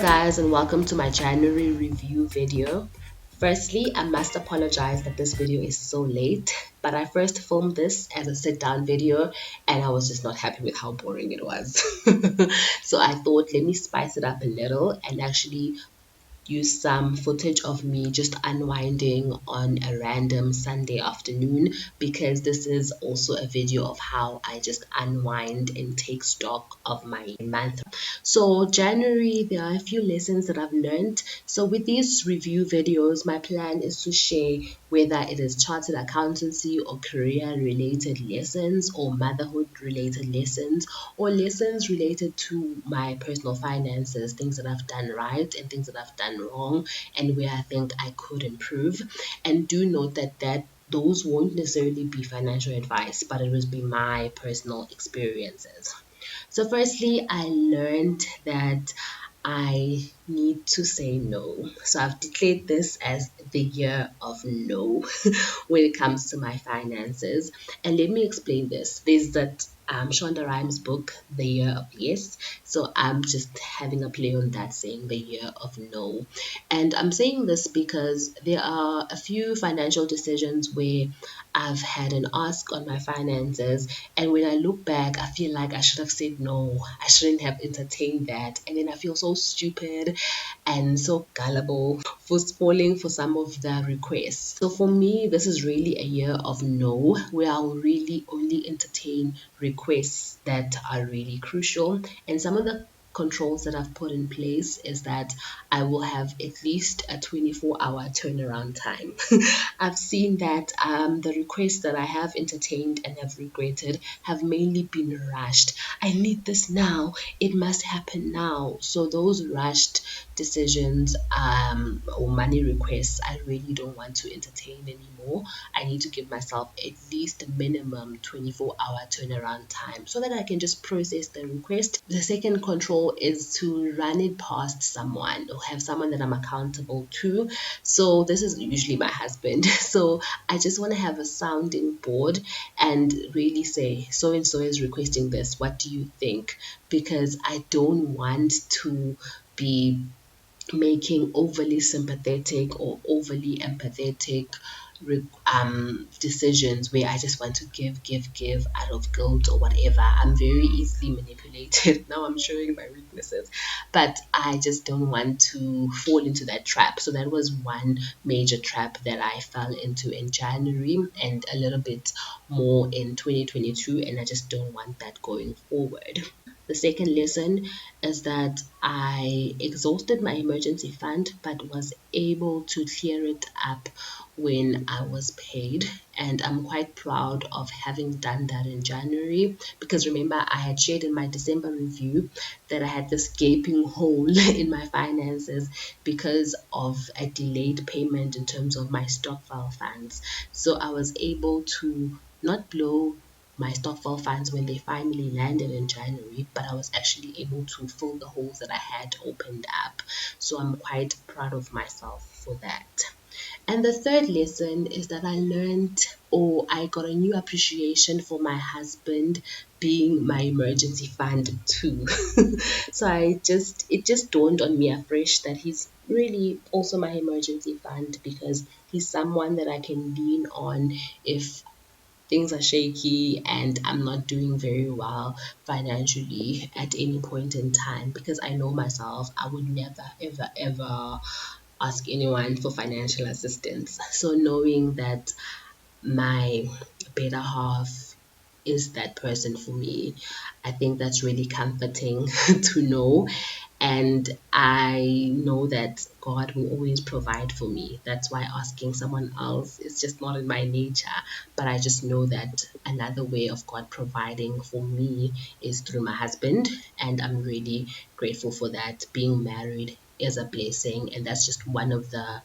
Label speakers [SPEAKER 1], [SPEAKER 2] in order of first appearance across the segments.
[SPEAKER 1] guys, and welcome to my January review video. Firstly, I must apologize that this video is so late, but I first filmed this as a sit down video and I was just not happy with how boring it was. So I thought, let me spice it up a little and actually use some footage of me just unwinding on a random Sunday afternoon, because this is also a video of how I just unwind and take stock of my month. So January, there are a few lessons that I've learned. So with these review videos, my plan is to share whether it is chartered accountancy or career related lessons or motherhood related lessons or lessons related to my personal finances, things that I've done right and things that I've done wrong, and where I think I could improve. And do note that those won't necessarily be financial advice, but it will be my personal experiences. So, firstly, I learned that I need to say no. So, I've declared this as the year of no when it comes to my finances. And let me explain this. There's that Shonda Rhimes book, The Year of Yes. So, I'm just having a play on that, saying the year of no. And I'm saying this because there are a few financial decisions where I've had an ask on my finances, and when I look back, I feel like I should have said no. I shouldn't have entertained that. And then I feel so stupid and so gullible for falling for some of the requests. So for me, this is really a year of no, where I'll really only entertain requests that are really crucial. And some of the controls that I've put in place is that I will have at least a 24-hour turnaround time. I've seen that the requests that I have entertained and have regretted have mainly been rushed. I need this now. It must happen now. So those rushed decisions or money requests, I really don't want to entertain anymore. I need to give myself at least a minimum 24-hour turnaround time so that I can just process the request. The second control is to run it past someone or have someone that I'm accountable to. So this is usually my husband. So I just want to have a sounding board and really say, so and so is requesting this. What do you think? Because I don't want to be making overly sympathetic or overly empathetic decisions where I just want to give out of guilt or whatever. I'm very easily manipulated. Now I'm showing my weaknesses, but I just don't want to fall into that trap. So that was one major trap that I fell into in January and a little bit more in 2022, and I just don't want that going forward. The second lesson is that I exhausted my emergency fund but was able to clear it up when I was paid. And I'm quite proud of having done that in January, because remember, I had shared in my December review that I had this gaping hole in my finances because of a delayed payment in terms of my stokvel funds. So I was able to not blow my stokvel funds when they finally landed in January, but I was actually able to fill the holes that I had opened up. So I'm quite proud of myself for that. And the third lesson is that I learned, or I got a new appreciation for my husband being my emergency fund too. So it just dawned on me afresh that he's really also my emergency fund, because he's someone that I can lean on if things are shaky and I'm not doing very well financially at any point in time, because I know myself, I would never, ever, ever ask anyone for financial assistance. So knowing that my better half is that person for me, I think that's really comforting to know. And I know that God will always provide for me. That's why asking someone else is just not in my nature. But I just know that another way of God providing for me is through my husband. And I'm really grateful for that. Being married is a blessing. And that's just one of the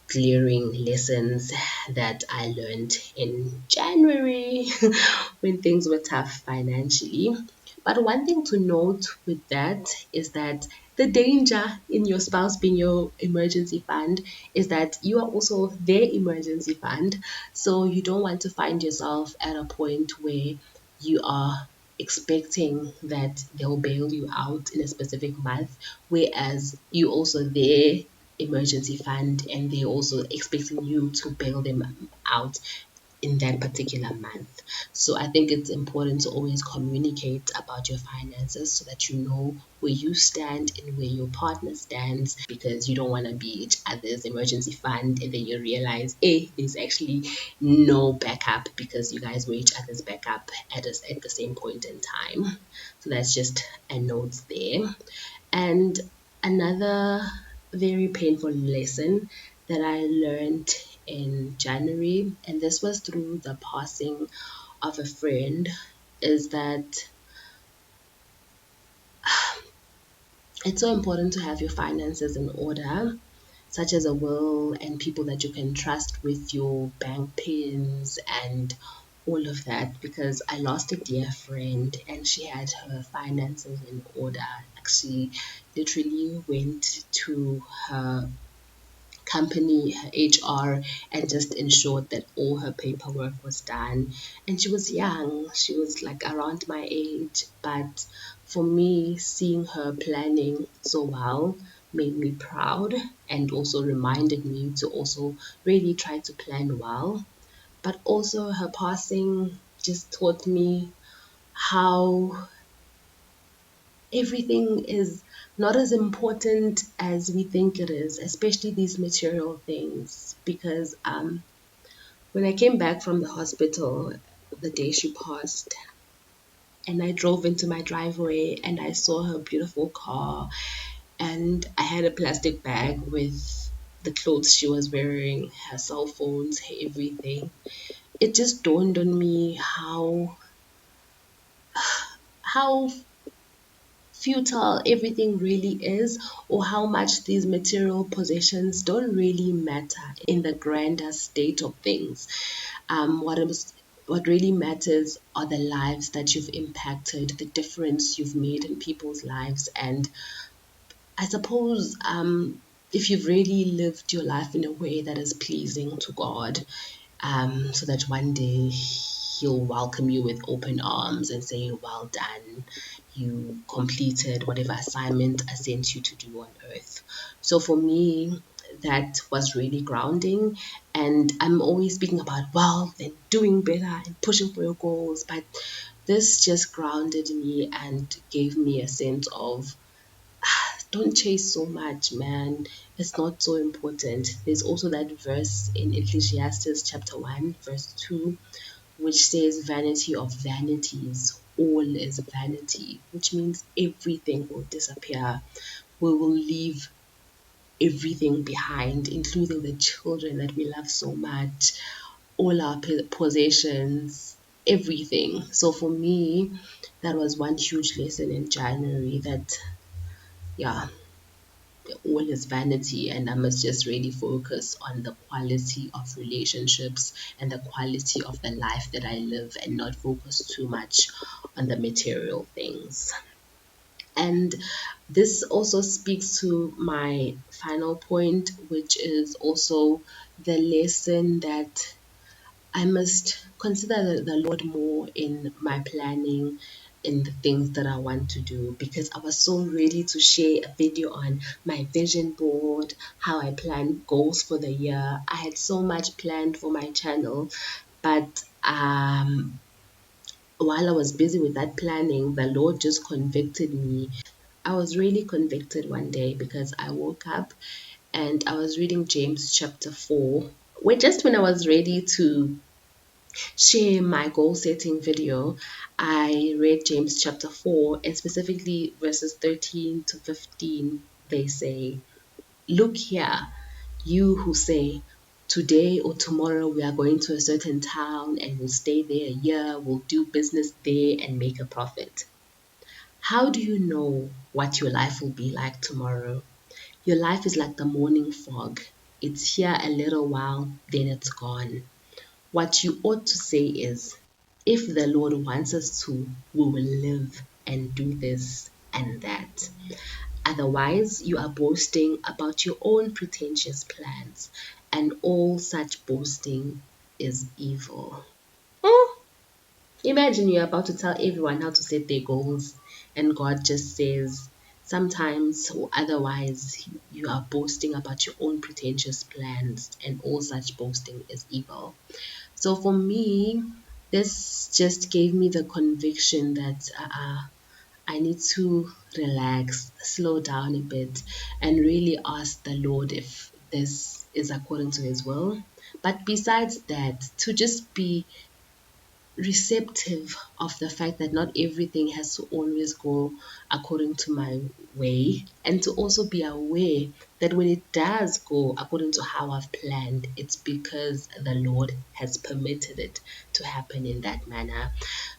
[SPEAKER 1] glaring lessons that I learned in January when things were tough financially. But one thing to note with that is that the danger in your spouse being your emergency fund is that you are also their emergency fund. So you don't want to find yourself at a point where you are expecting that they'll bail you out in a specific month, whereas you also their emergency fund and they're also expecting you to bail them out in that particular month. So I think it's important to always communicate about your finances so that you know where you stand and where your partner stands, because you don't want to be each other's emergency fund and then you realize, hey, there's actually no backup because you guys were each other's backup at the same point in time. So that's just a note there. And another very painful lesson that I learned in January, and this was through the passing of a friend, is that it's so important to have your finances in order, such as a will and people that you can trust with your bank pins and all of that. Because I lost a dear friend and she had her finances in order. She literally went to her company, her HR, and just ensured that all her paperwork was done. And she was young, she was like around my age, but for me, seeing her planning so well made me proud and also reminded me to also really try to plan well. But also, her passing just taught me how everything is not as important as we think it is, especially these material things. Because when I came back from the hospital the day she passed, and I drove into my driveway and I saw her beautiful car, and I had a plastic bag with the clothes she was wearing, her cell phones, her everything. It just dawned on me how futile everything really is, or how much these material possessions don't really matter in the grander state of things. What really matters are the lives that you've impacted, the difference you've made in people's lives, and I suppose if you've really lived your life in a way that is pleasing to God, so that one day He'll welcome you with open arms and say, well done, you completed whatever assignment I sent you to do on earth. So for me, that was really grounding. And I'm always speaking about wealth and doing better and pushing for your goals. But this just grounded me and gave me a sense of don't chase so much, man. It's not so important. There's also that verse in Ecclesiastes chapter 1, verse 2, which says, vanity of vanities, all is vanity, which means everything will disappear. We will leave everything behind, including the children that we love so much, all our possessions, everything. So for me, that was one huge lesson in January that, yeah, all is vanity, and I must just really focus on the quality of relationships and the quality of the life that I live and not focus too much on the material things. And this also speaks to my final point, which is also the lesson that I must consider the Lord more in my planning, in the things that I want to do, because I was so ready to share a video on my vision board, how I plan goals for the year. I had so much planned for my channel, but while I was busy with that planning, the Lord just convicted me. I was really convicted one day because I woke up and I was reading James chapter 4, where just when I was ready to share my goal setting video, I read James chapter 4 and specifically verses 13 to 15. They say, look here, you who say, today or tomorrow we are going to a certain town and we'll stay there a year, we'll do business there and make a profit. How do you know what your life will be like tomorrow? Your life is like the morning fog. It's here a little while, then it's gone. What you ought to say is, if the Lord wants us to, we will live and do this and that. Otherwise, you are boasting about your own pretentious plans, and all such boasting is evil. Imagine you're about to tell everyone how to set their goals, and God just says, sometimes or otherwise, you are boasting about your own pretentious plans, and all such boasting is evil. So for me, this just gave me the conviction that I need to relax, slow down a bit, and really ask the Lord if this is according to His will. But besides that, to just be receptive of the fact that not everything has to always go according to my way, and to also be aware that when it does go according to how I've planned, it's because the Lord has permitted it to happen in that manner.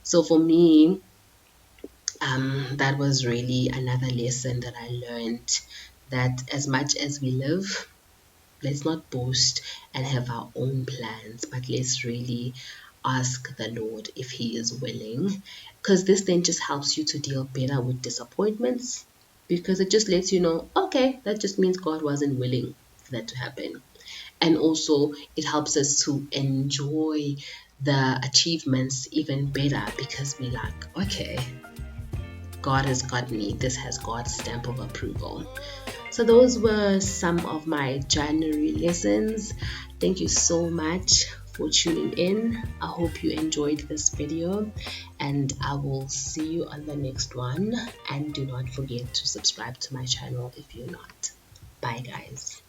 [SPEAKER 1] So for me, that was really another lesson that I learned, that as much as we live, let's not boast and have our own plans, but let's really ask the Lord if He is willing. Because this then just helps you to deal better with disappointments, because it just lets you know, okay, that just means God wasn't willing for that to happen. And also, it helps us to enjoy the achievements even better, because we like, okay, God has got me. This has God's stamp of approval. So those were some of my January lessons. Thank you so much for tuning in. I hope you enjoyed this video, and I will see you on the next one. And do not forget to subscribe to my channel if you're not. Bye guys.